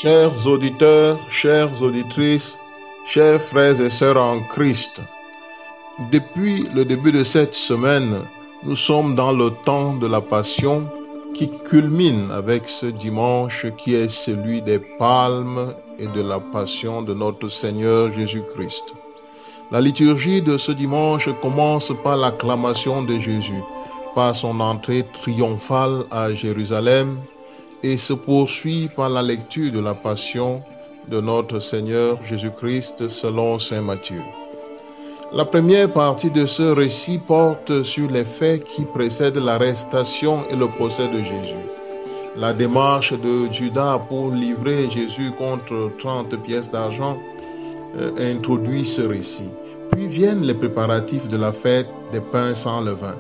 Chers auditeurs, chères auditrices, chers frères et sœurs en Christ, depuis le début de cette semaine, nous sommes dans le temps de la Passion qui culmine avec ce dimanche qui est celui des Palmes et de la Passion de notre Seigneur Jésus-Christ. La liturgie de ce dimanche commence par l'acclamation de Jésus, par son entrée triomphale à Jérusalem, et se poursuit par la lecture de la Passion de notre Seigneur Jésus-Christ selon saint Matthieu. La première partie de ce récit porte sur les faits qui précèdent l'arrestation et le procès de Jésus. La démarche de Judas pour livrer Jésus contre 30 pièces d'argent introduit ce récit. Puis viennent les préparatifs de la fête des pains sans levain.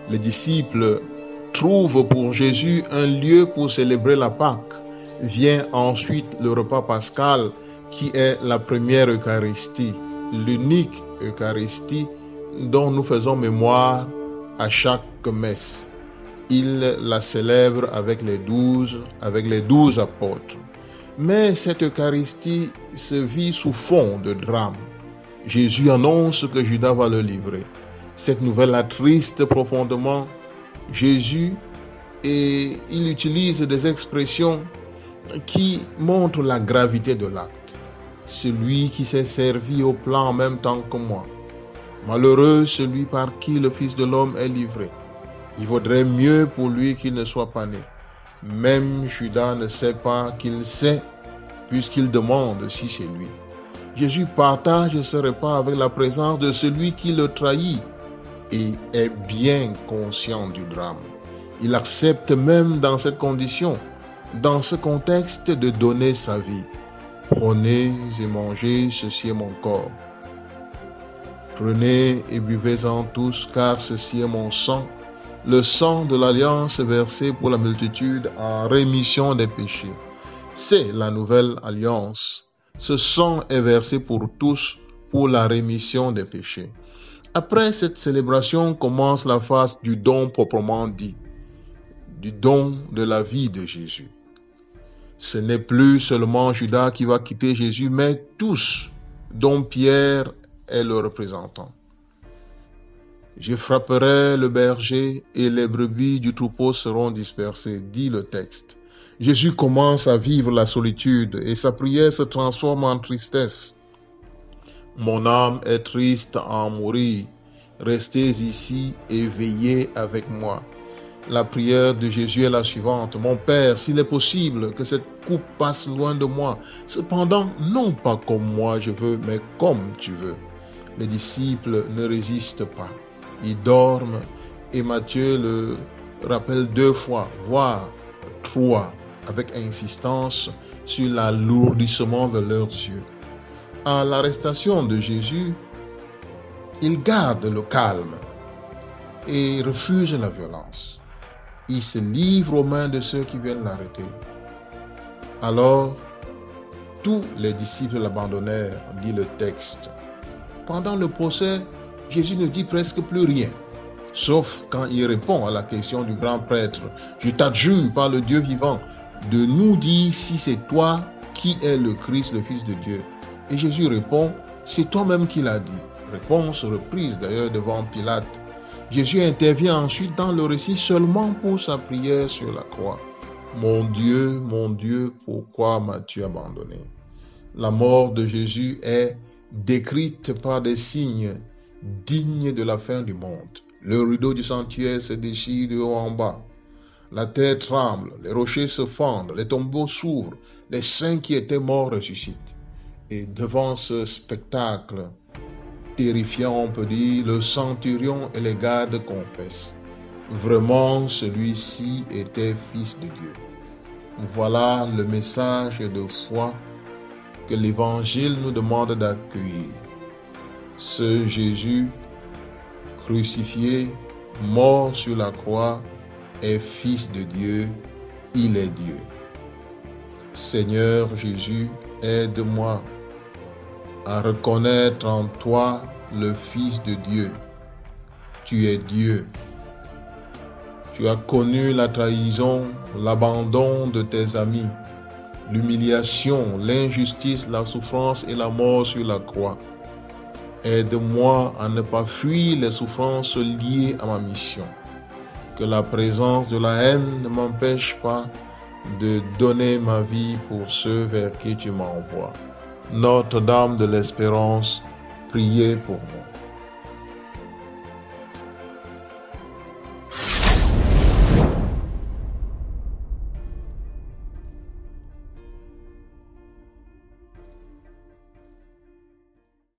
Les disciples trouve pour Jésus un lieu pour célébrer la Pâque. Vient ensuite le repas pascal qui est la première Eucharistie, l'unique Eucharistie dont nous faisons mémoire à chaque messe. Il la célèbre avec les 12 apôtres. Mais cette Eucharistie se vit sous fond de drame. Jésus annonce que Judas va le livrer. Cette nouvelle attriste profondément Jésus, et il utilise des expressions qui montrent la gravité de l'acte. Celui qui s'est servi au plat en même temps que moi. Malheureux celui par qui le Fils de l'homme est livré. Il vaudrait mieux pour lui qu'il ne soit pas né. Même Judas ne sait pas qu'il sait, puisqu'il demande si c'est lui. Jésus partage ce repas avec la présence de celui qui le trahit et est bien conscient du drame. Il accepte même dans cette condition, dans ce contexte, de donner sa vie. Prenez et mangez, ceci est mon corps. Prenez et buvez-en tous, car ceci est mon sang, le sang de l'alliance versé pour la multitude en rémission des péchés. C'est la nouvelle alliance. Ce sang est versé pour tous pour la rémission des péchés. Après cette célébration commence la phase du don proprement dit, du don de la vie de Jésus. Ce n'est plus seulement Judas qui va quitter Jésus, mais tous, dont Pierre est le représentant. Je frapperai le berger et les brebis du troupeau seront dispersées, dit le texte. Jésus commence à vivre la solitude et sa prière se transforme en tristesse. Mon âme est triste à en mourir. Restez ici et veillez avec moi. La prière de Jésus est la suivante. Mon Père, s'il est possible que cette coupe passe loin de moi. Cependant, non pas comme moi je veux, mais comme tu veux. Les disciples ne résistent pas. Ils dorment et Matthieu le rappelle 2 fois, voire 3, avec insistance sur l'alourdissement de leurs yeux. À l'arrestation de Jésus, il garde le calme et refuse la violence. Il se livre aux mains de ceux qui viennent l'arrêter. Alors, tous les disciples l'abandonnèrent, dit le texte. Pendant le procès, Jésus ne dit presque plus rien, sauf quand il répond à la question du grand prêtre. Je t'adjure par le Dieu vivant de nous dire si c'est toi qui es le Christ, le Fils de Dieu. Et Jésus répond, c'est toi-même qui l'as dit. Réponse reprise d'ailleurs devant Pilate. Jésus intervient ensuite dans le récit seulement pour sa prière sur la croix. Mon Dieu, pourquoi m'as-tu abandonné? La mort de Jésus est décrite par des signes dignes de la fin du monde. Le rideau du sanctuaire se déchire de haut en bas. La terre tremble, les rochers se fendent, les tombeaux s'ouvrent, les saints qui étaient morts ressuscitent. Et devant ce spectacle terrifiant, on peut dire, le centurion et les gardes confessent. Vraiment, celui-ci était fils de Dieu. Voilà le message de foi que l'Évangile nous demande d'accueillir. Ce Jésus crucifié, mort sur la croix, est fils de Dieu, il est Dieu. Seigneur Jésus, aide-moi à reconnaître en toi le Fils de Dieu. Tu es Dieu. Tu as connu la trahison, l'abandon de tes amis, l'humiliation, l'injustice, la souffrance et la mort sur la croix. Aide-moi à ne pas fuir les souffrances liées à ma mission. Que la présence de la haine ne m'empêche pas de donner ma vie pour ceux vers qui tu m'envoies. Notre-Dame de l'Espérance, priez pour moi.